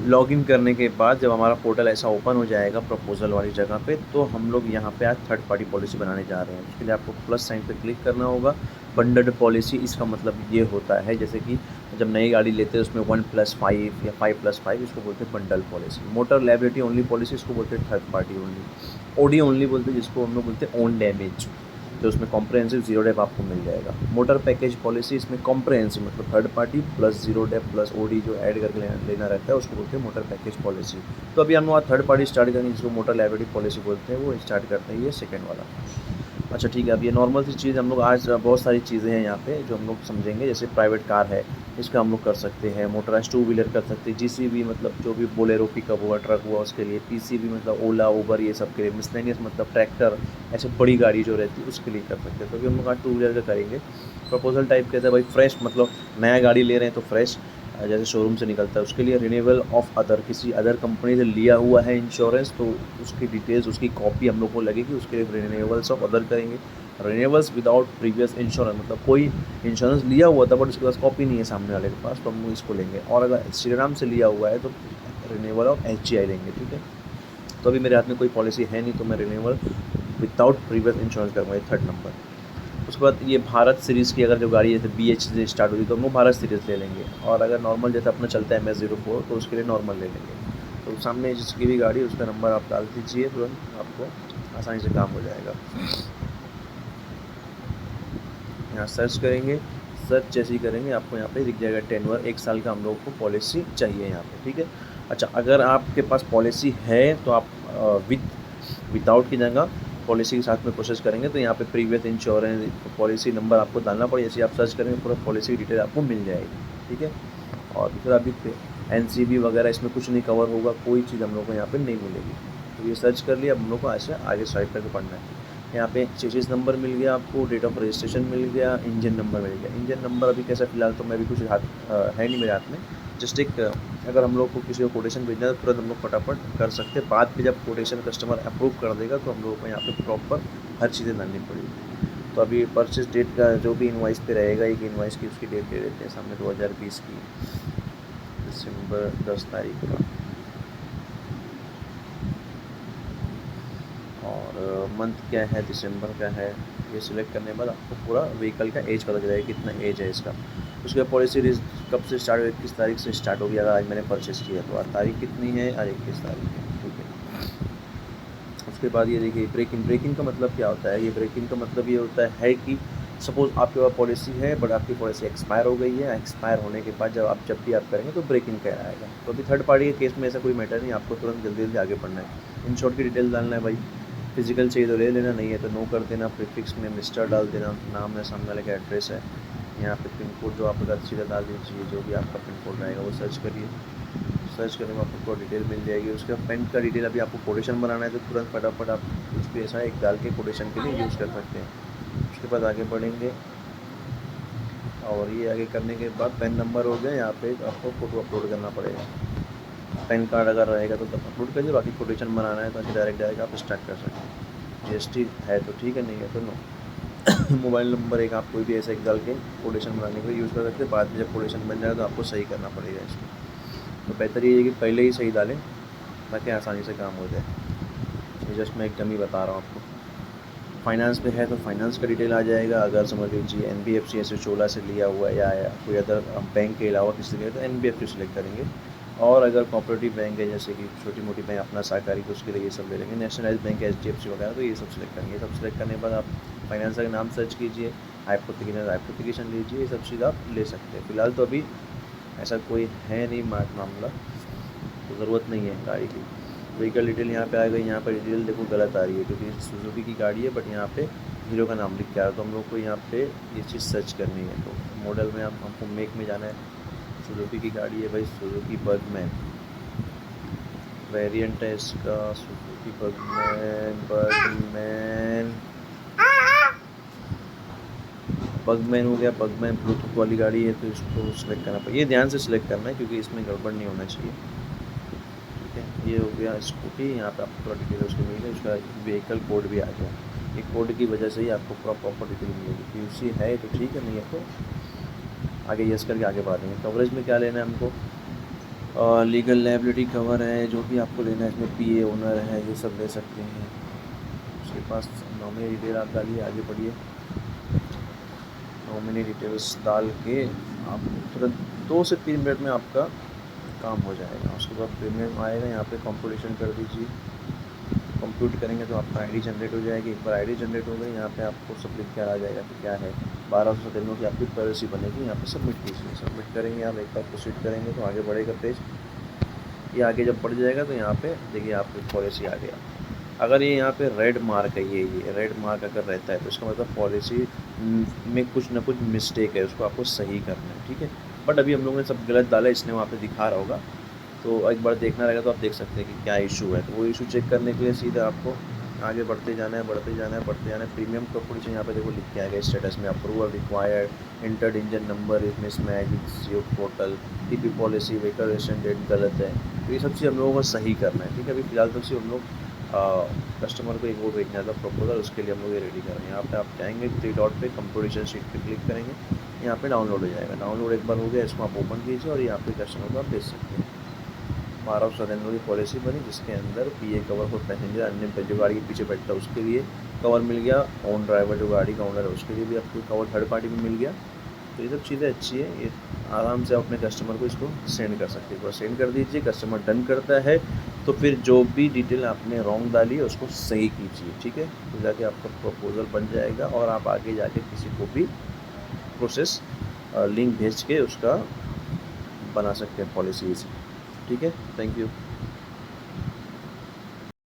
Login करने के बाद जब हमारा पोर्टल ऐसा ओपन हो जाएगा प्रपोजल वाली जगह पे, तो हम लोग यहाँ पे आज थर्ड पार्टी पॉलिसी बनाने जा रहे हैं। उसके लिए आपको प्लस साइन पे क्लिक करना होगा। बंडल्ड पॉलिसी, इसका मतलब ये होता है जैसे कि जब नई गाड़ी लेते हैं उसमें 1+5 या 5+5, इसको बोलते हैं bundle policy. Motor liability only policy, इसको बोलते हैं third party only. OD only बोलते हैं जिसको हम लोग बोलते हैं ओन डैमेज, तो उसमें कॉम्प्रहेंसिव जीरो डेप आपको मिल जाएगा। मोटर पैकेज पॉलिसी, इसमें कॉम्प्रहेंसिव मतलब third party plus zero dep plus OD जो ऐड करके लेना रहता है उसको बोलते हैं मोटर पैकेज पॉलिसी। तो अभी हम लोग थर्ड पार्टी स्टार्ट करेंगे जिसको मोटर लायबिलिटी पॉलिसी बोलते हैं, वो स्टार्ट करते हैं ये सेकेंड वाला। अच्छा ठीक है, अब ये नॉर्मल सी चीज़ हम लोग आज बहुत सारी चीज़ें हैं यहाँ पे जो हम लोग समझेंगे। जैसे प्राइवेट कार है, इसका हम लोग कर सकते हैं। मोटराइज टू व्हीलर कर सकते हैं। जीसीबी मतलब जो भी बोलेरो पिकअप हुआ, ट्रक हुआ, उसके लिए। पीसीबी मतलब ओला उबर ये सब के लिए। मिसलेनियस मतलब ट्रैक्टर, ऐसे बड़ी गाड़ी जो रहती है उसके लिए कर सकते हैं। तो अभी हम लोग आज टू व्हीलर का करेंगे। प्रपोजल टाइप कहते हैं भाई फ्रेश, मतलब नया गाड़ी ले रहे हैं तो फ्रेश जैसे शोरूम से निकलता है उसके लिए। रिन्यूएबल ऑफ अदर, किसी अदर कंपनी से लिया हुआ है इंश्योरेंस तो उसकी डिटेल्स, उसकी कॉपी हम लोग को लगेगी, उसके लिए रिन्यूएबल्स ऑफ अदर करेंगे। रिन्यूएबल्स विदाउट प्रीवियस इंश्योरेंस, मतलब कोई इंश्योरेंस लिया हुआ था बट उसके पास कॉपी नहीं है सामने वाले के पास, तो हम लोग इसको लेंगे। और अगर श्रीराम से लिया हुआ है तो रिन्यूएबल ऑफ HGI लेंगे, ठीक है। तो अभी मेरे हाथ में कोई पॉलिसी है नहीं, तो मैं रिन्यूएबल विदाउट प्रीवियस इंश्योरेंस करूँगा, ये थर्ड नंबर। उसके बाद ये भारत सीरीज़ की अगर जो गाड़ी जैसे BH से स्टार्ट होती है तो हम लोग भारत सीरीज़ ले लेंगे। और अगर नॉर्मल जैसे अपना चलता है MS04 तो उसके लिए नॉर्मल ले लेंगे। तो सामने जिसकी भी गाड़ी उसका नंबर आप डाल दीजिए, तुरंत आपको आसानी से काम हो जाएगा। यहाँ सर्च करेंगे, सर्च जैसे ही करेंगे आपको यहाँ पे दिख जाएगा टेन्योर 1 साल का हम लोग को पॉलिसी चाहिए यहाँ पे, ठीक है। अच्छा, अगर आपके पास पॉलिसी है तो आप विदाउट की जगह पॉलिसी के साथ में प्रोसेस करेंगे तो यहाँ पे प्रीवियस इंश्योरेंस पॉलिसी नंबर आपको डालना पड़ेगा। जैसे आप सर्च करेंगे पूरा पॉलिसी डिटेल आपको मिल जाएगी, ठीक है। और फिर अभी NCB वगैरह इसमें कुछ नहीं कवर होगा, कोई चीज़ हम लोग को यहाँ पे नहीं मिलेगी। तो ये सर्च कर लिया, अब हम लोग को ऐसे आगे साइड करके पढ़ना है। यहाँ पे चेसिस नंबर मिल गया आपको, डेट ऑफ रजिस्ट्रेशन मिल गया, इंजन नंबर मिल गया। इंजन नंबर अभी कैसा फिलहाल तो मैं भी कुछ हाथ है नहीं मेरे हाथ में। जस्ट एक अगर हम लोग को किसी को कोटेशन भेजना है तो तुरंत हम लोग फटाफट कर सकते हैं। बाद में जब कोटेशन कस्टमर अप्रूव कर देगा तो हम लोगों को यहाँ पे प्रॉपर हर चीज़ें डालनी पड़ेगी। तो अभी परचेज डेट का जो भी इनवाइस पे रहेगा, एक इनवाइस की उसकी डेट दे देते हैं सामने 2020 की, दिसंबर 10 तारीख का। और मंथ क्या है, दिसंबर का है। ये सिलेक्ट करने के बाद आपको पूरा व्हीकल का एज पता चलेगा कितना एज है इसका। उसके बाद पॉलिसी कब से स्टार्ट हुई, 21 तारीख से स्टार्ट होगी। अगर आज मैंने परचेस किया तो आज तारीख कितनी है, आज 21 तारीख है, ठीक है। उसके बाद ये देखिए ब्रेकिंग का मतलब क्या होता है। ये ब्रेकिंग का मतलब ये होता है कि सपोज़ आपके पास पॉलिसी है बट आपकी पॉलिसी एक्सपायर हो गई है। एक्सपायर होने के बाद जब भी आप करेंगे तो ब्रेकिंग कह आएगा। तो अभी थर्ड पार्टी के केस में ऐसा कोई मैटर नहीं, आपको तुरंत जल्दी जल्दी आगे बढ़ना है। इन शॉर्ट की डिटेल डालना है भाई। फिजिकल चाहिए तो ले लेना, नहीं है तो नो कर देना। प्रीफिक्स में मिस्टर डाल देना, नाम है, सामने वाले का एड्रेस है। यहाँ पे पिन कोड जो आपका सीधा डाल दीजिए, जो भी आपका पिन कोड रहेगा वो सर्च करिए। सर्च करने में आपको डिटेल मिल जाएगी। उसके बाद पेन का डिटेल अभी आपको कोटेशन बनाना है तो तुरंत फटाफट आप कुछ भी ऐसा एक डाल के कोटेशन के लिए यूज़ कर सकते हैं। उसके बाद आगे बढ़ेंगे और ये आगे करने के बाद पैन नंबर हो गया। यहाँ पे आपको फ़ोटो अपलोड करना पड़ेगा। पैन कार्ड अगर रहेगा तो तब अपलोड करिए, बाकी कोटेशन बनाना है तो डायरेक्ट आप स्टार्ट कर सकते हैं। GST है तो ठीक है, नहीं है तो नो। मोबाइल नंबर एक आप कोई भी ऐसा एक डाल के कोटेशन बनाने के लिए यूज़ कर सकते हैं। बाद में जब कोटेशन बन जाएगा तो आपको सही करना पड़ेगा इसको। तो बेहतर ये है कि पहले ही सही डालें ताकि आसानी से काम हो जाए। ये जस्ट मैं एक डमी बता रहा हूँ आपको। फाइनेंस पे है तो फाइनेंस का डिटेल आ जाएगा। अगर समझ लीजिए NBFC ऐसे चोला से लिया हुआ है या कोई अदर बैंक के अलावा किसी से लिया तो NBFC सेलेक्ट करेंगे। और अगर कोऑपरेटिव बैंक है जैसे कि छोटी मोटी बैंक अपना सहकारी तो उसके लिए ये सब ले लेंगे। नेशनलाइज बैंक है HDFC वगैरह तो ये सब सिलेक्ट करेंगे। सब सिलेक्ट करने के बाद आप फाइनेंसर का नाम सर्च कीजिए, हाइपोथिकेशन लीजिए, ये सब चीज़ आप ले सकते हैं। फिलहाल तो अभी ऐसा कोई है नहीं मामला, तो ज़रूरत नहीं है गाड़ी की। व्हीकल डिटेल यहाँ पे आ गई। यहाँ पर डिटेल देखो गलत आ रही है क्योंकि सुजुकी की गाड़ी है बट यहाँ पे हीरो का नाम लिख के आ रहा है। तो हम लोग को यहाँ पे ये चीज़ सर्च करनी है। तो मॉडल में हमको मेक में जाना है। सुजुकी की गाड़ी है भाई, सुजुकी बर्गमैन वेरिएंट है इसका। सुजुकी बर्गमैन हो गया। बर्गमैन ब्लूटूथ वाली गाड़ी है तो इसको सिलेक्ट करना पड़ेगा। ये ध्यान से सिलेक्ट करना है क्योंकि इसमें गड़बड़ नहीं होना चाहिए, ठीक है। ये हो गया स्कूटी। यहाँ पे आपको पूरा डिटेल उसको मिल गया, उसका व्हीकल कोड भी आ गया। ये कोड की वजह से ही आपको पूरा प्रॉपर डिटेल मिलेगी। PUC है तो ठीक है, नहीं है तो आगे यस करके आगे बढ़ेंगे। कवरेज में क्या लेना है हमको, लीगल लायबिलिटी कवर है, जो भी आपको लेना है इसमें पीए ओनर है, ये सब ले सकते हैं। उसके पास नॉमिनी डिटेल आप डालिए, आगे बढ़िए। नॉमिनी डिटेल्स डाल के आप तुरंत 2 से 3 मिनट में आपका काम हो जाएगा। उसके बाद प्रीमियम आएगा, यहाँ पे कंप्यूटेशन कर दीजिए। कंप्यूट करेंगे तो आपका आईडी जनरेट हो जाएगी। एक बार आईडी जनरेट हो गई, यहाँ पे आपको सब लिख कर आ जाएगा कि क्या है। 1297 की आपकी पॉलिसी बनेगी। यहाँ पे सबमिट कीजिए। सबमिट करेंगे आप, एक बार प्रोसीड करेंगे तो आगे बढ़ेगा पेज। ये आगे जब बढ़ जाएगा तो यहाँ पे देखिए आपकी पॉलिसी आ गया। अगर ये यहाँ पे रेड मार्क है, ये रेड मार्क अगर रहता है तो इसका मतलब पॉलिसी में कुछ ना कुछ मिस्टेक है, उसको आपको सही करना है, ठीक है। बट अभी हम लोगों ने सब गलत डाला, इसलिए वहाँ पे दिखा रहा होगा। तो एक बार देखना रहेगा तो आप देख सकते हैं कि क्या इशू है। तो वो इशू चेक करने के लिए सीधा आपको आगे बढ़ते जाना है, बढ़ते जाना है, बढ़ते जाना है। प्रीमियम कंपटीशन यहाँ पे देखो लिख के आएगा स्टेटस में, approval required, entered engine number is mismatch with CO portal, TP policy vehicle registration date गलत है। तो ये सब चीज़ हम लोगों को सही करना है, ठीक है। अभी फिलहाल तो सिर्फ हम लोग कस्टमर को एक वो भेजना था प्रपोजल, उसके लिए हम लोग ये रेडी कर रहे हैं। यहाँ पे आप जाएंगे 3 डॉट पे कंपोजिशन शीट पे क्लिक करेंगे, यहाँ पे डाउनलोड हो जाएगा। डाउनलोड एक बार हो गया, इसको आप ओपन कीजिए और यहाँ पे कस्टमर को आप भेज सकते हैं। 1297 की पॉलिसी बनी, जिसके अंदर पीए कवर फॉर पैसेंजर, अन्य जो गाड़ी के पीछे बैठता है उसके लिए कवर मिल गया, ओन ड्राइवर जो गाड़ी का ओनर है उसके लिए भी आपको कवर थर्ड पार्टी में मिल गया। तो ये सब चीज़ें अच्छी है, ये आराम से अपने कस्टमर को इसको सेंड कर सकते हैं। एक बार सेंड कर दीजिए, कस्टमर डन करता है तो फिर जो भी डिटेल आपने रॉन्ग डाली है उसको सही कीजिए, ठीक है। तो जाके आपका प्रपोजल बन जाएगा और आप आगे जाके किसी को भी प्रोसेस लिंक भेज के उसका बना सकते हैं पॉलिसीज़, ठीक है। Thank you.